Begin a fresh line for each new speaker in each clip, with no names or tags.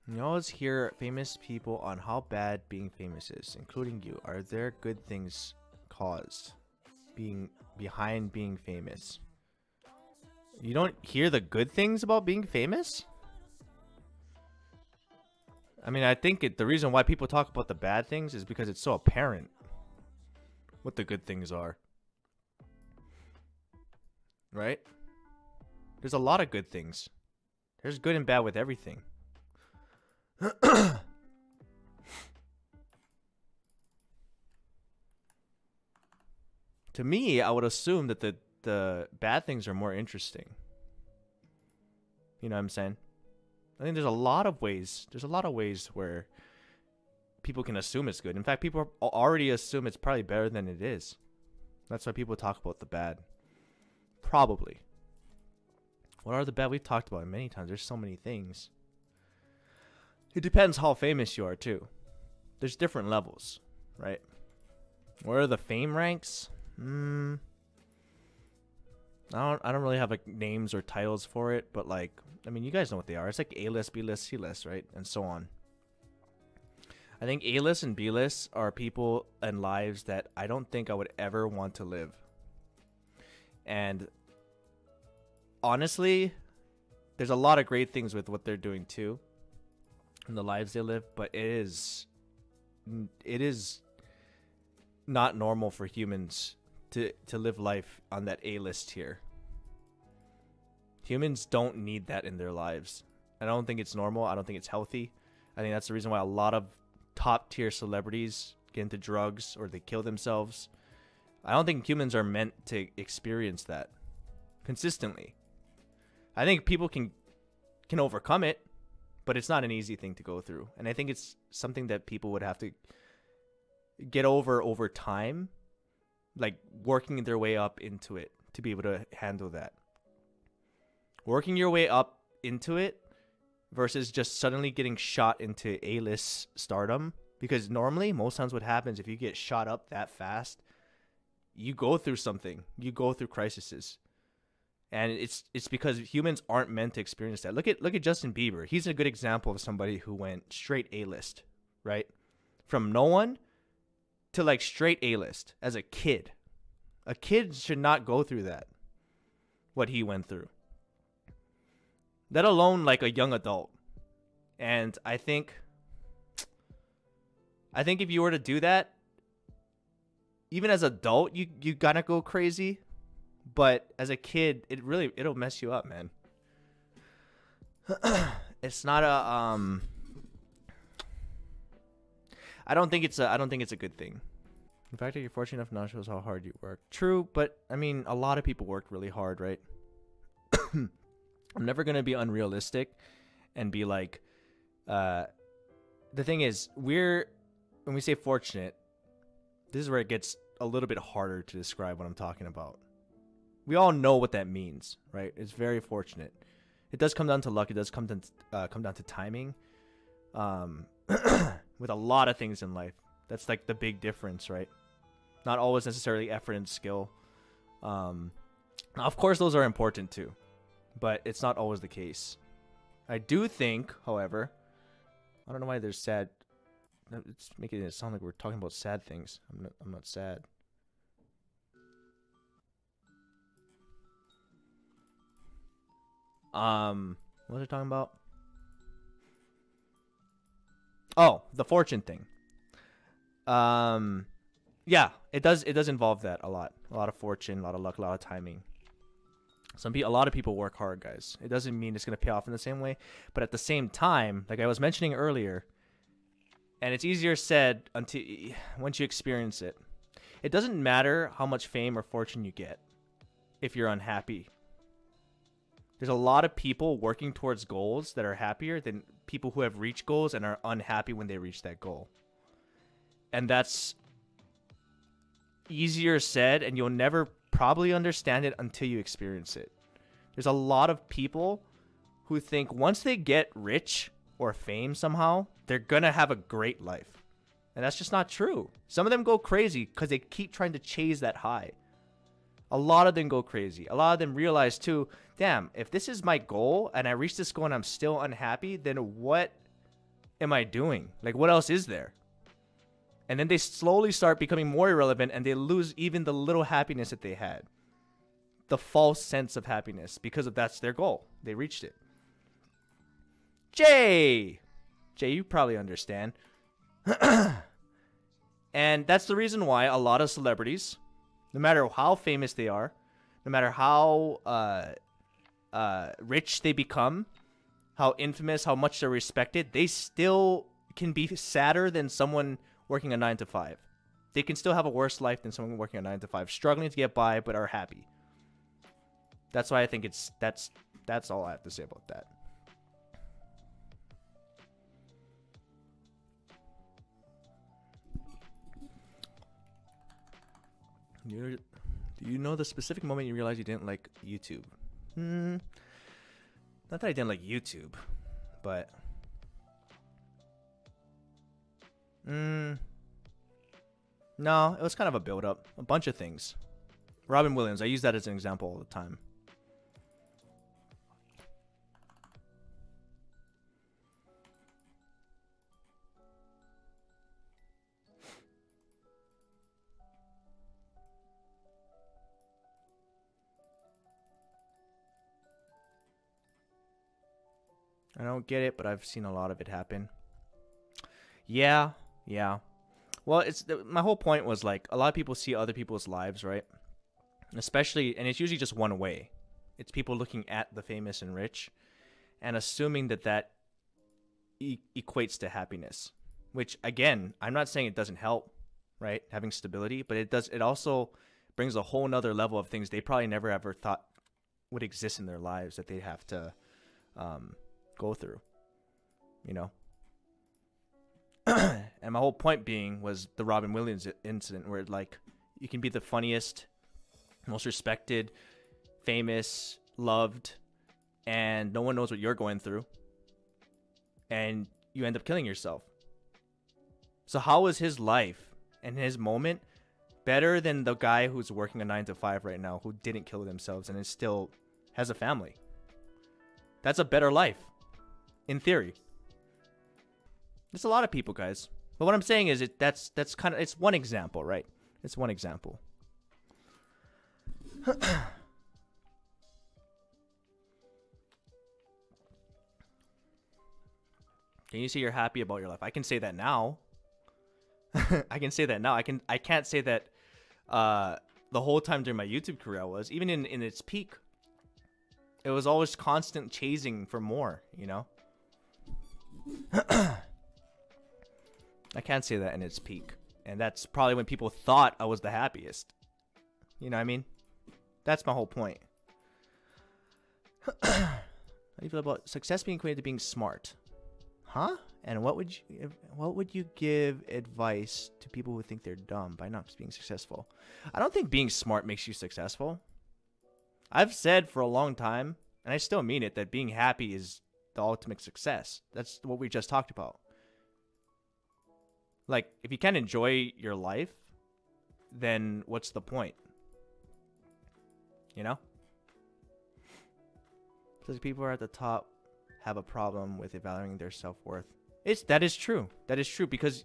You always hear famous people on how bad being famous is, including you. Are there good things caused being behind being famous? You don't hear the good things about being famous? I mean, I think the reason why people talk about the bad things is because it's so apparent what the good things are. Right? There's a lot of good things. There's good and bad with everything. To me, I would assume that the bad things are more interesting. You know what I'm saying? I think there's a lot of ways. There's a lot of ways where people can assume it's good. In fact, people already assume it's probably better than it is. That's why people talk about the bad. Probably. What are the bad? We've talked about it many times. There's so many things. It depends how famous you are too. There's different levels, right? Where are the fame ranks? I don't really have like names or titles for it, but like, I mean, you guys know what they are. It's like A-list, B-list, C-list, right? And so on. I think A-list and B-list are people and lives that I don't think I would ever want to live. And honestly, there's a lot of great things with what they're doing too, and the lives they live, but it is not normal for humans to live life on that A-list tier. Humans don't need that in their lives. I don't think it's normal. I don't think it's healthy. I think that's the reason why a lot of top tier celebrities get into drugs or they kill themselves. I don't think humans are meant to experience that consistently. I think people can overcome it, but it's not an easy thing to go through. And I think it's something that people would have to get over time, like working their way up into it to be able to handle that. Working your way up into it versus just suddenly getting shot into A-list stardom. Because normally, most times what happens if you get shot up that fast, you go through something. You go through crises. And it's because humans aren't meant to experience that. Look at Justin Bieber. He's a good example of somebody who went straight A-list, right? From no one to like straight A-list as a kid. A kid should not go through that. What he went through. Let alone like a young adult. And I think if you were to do that, even as an adult, you gotta go crazy. But as a kid, it'll mess you up, man. It's not a I don't think it's a good thing. The fact that you're fortunate enough now shows how hard you work. True, but I mean, a lot of people worked really hard, right? I'm never gonna be unrealistic and be like, the thing is, when we say fortunate, this is where it gets a little bit harder to describe what I'm talking about. We all know what that means, right? It's very fortunate. It does come down to luck. It does come down to timing. With a lot of things in life, that's like the big difference, right? Not always necessarily effort and skill. Of course, those are important too, but it's not always the case. I do think, however, I don't know why there's sad. It's making it sound like we're talking about sad things. I'm not sad. What was I talking about? Oh, the fortune thing. Yeah, it does involve that a lot. A lot of fortune, a lot of luck, a lot of timing. A lot of people work hard, guys. It doesn't mean it's going to pay off in the same way, but at the same time, like I was mentioning earlier, and it's easier said once you experience it. It doesn't matter how much fame or fortune you get if you're unhappy. There's a lot of people working towards goals that are happier than people who have reached goals and are unhappy when they reach that goal. And that's easier said, and you'll never probably understand it until you experience it. There's a lot of people who think once they get rich or fame somehow, they're gonna have a great life. And that's just not true. Some of them go crazy because they keep trying to chase that high. A lot of them go crazy. A lot of them realize too, damn, if this is my goal and I reach this goal and I'm still unhappy, then what am I doing? Like, what else is there? And then they slowly start becoming more irrelevant, and they lose even the little happiness that they had. The false sense of happiness, because of that's their goal. They reached it. Jay, you probably understand. And that's the reason why a lot of celebrities, no matter how famous they are, no matter how rich they become, how infamous, how much they're respected, they still can be sadder than someone working a 9 to 5. They can still have a worse life than someone working a 9 to 5, struggling to get by but are happy. That's why I think that's all I have to say about that. Do you know the specific moment you realized you didn't like YouTube? Not that I didn't like YouTube, but no, it was kind of a build-up. A bunch of things. Robin Williams, I use that as an example all the time. I don't get it, but I've seen a lot of it happen. Yeah. Well, my whole point was, like, a lot of people see other people's lives, right? Especially, and it's usually just one way. It's people looking at the famous and rich and assuming that equates to happiness. Which, again, I'm not saying it doesn't help, right? Having stability, but it also brings a whole nother level of things they probably never ever thought would exist in their lives that they'd have to go through, you know. And my whole point being was the Robin Williams incident, where, like, you can be the funniest, most respected, famous, loved, and no one knows what you're going through, and you end up killing yourself. So how was his life and his moment better than the guy who's working a 9 to 5 right now, who didn't kill themselves and is still has a family? That's a better life, in theory. There's a lot of people, guys. But what I'm saying is, that's kind of, it's one example, right? It's one example. Can you say you're happy about your life? I can say that now. I can say that now. I can't say that the whole time during my YouTube career I was. Even in its peak, it was always constant chasing for more, you know? I can't say that in its peak. And that's probably when people thought I was the happiest. You know what I mean? That's my whole point. How do you feel about success being equated to being smart? Huh? And what would you give advice to people who think they're dumb by not being successful? I don't think being smart makes you successful. I've said for a long time, and I still mean it, that being happy is the ultimate success. That's what we just talked about. Like, if you can't enjoy your life, then what's the point? You know? Because people are at the top have a problem with evaluating their self-worth. That is true. That is true, because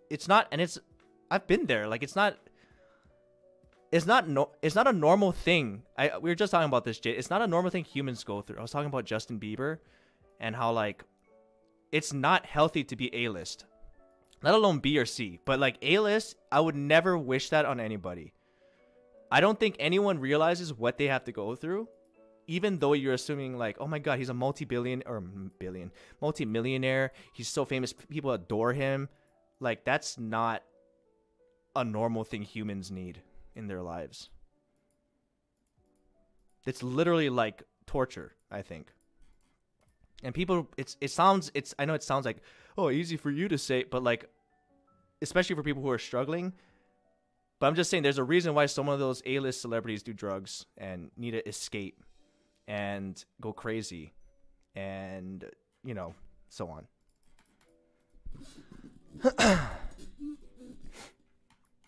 it's not, and I've been there. Like, it's not a normal thing. We were just talking about this, Jay. It's not a normal thing humans go through. I was talking about Justin Bieber and how, like, it's not healthy to be A-list, let alone B or C. But, like, A-list, I would never wish that on anybody. I don't think anyone realizes what they have to go through, even though you're assuming, like, oh my god, he's a multi-millionaire, he's so famous, people adore him. Like, that's not a normal thing humans need in their lives. It's literally like torture, I think. And people, I know it sounds like, oh, easy for you to say, but, like, especially for people who are struggling. But I'm just saying, there's a reason why some of those A-list celebrities do drugs and need to escape and go crazy and, you know, so on.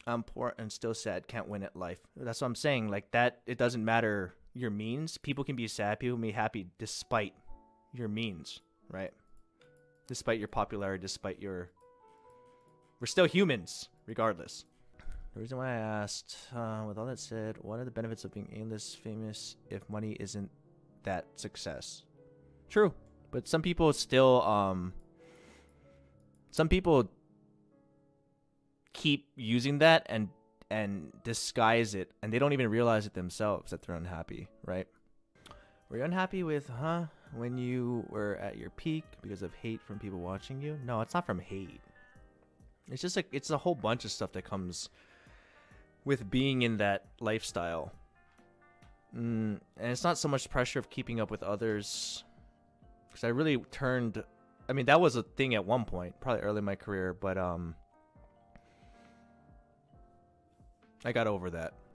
I'm poor and still sad, can't win at life. That's what I'm saying. Like, that, it doesn't matter your means. People can be sad, people can be happy despite your means, right? despite your popularity, despite your... We're still humans, regardless. The reason why I asked, with all that said, what are the benefits of being A-list famous if money isn't that success? True, but some people still, some people keep using that and disguise it, and they don't even realize it themselves that they're unhappy, right? Were you unhappy with, when you were at your peak because of hate from people watching you? No, it's not from hate. It's just like, it's a whole bunch of stuff that comes with being in that lifestyle. And it's not so much pressure of keeping up with others, because I really turned, I mean, that was a thing at one point, probably early in my career, but I got over that.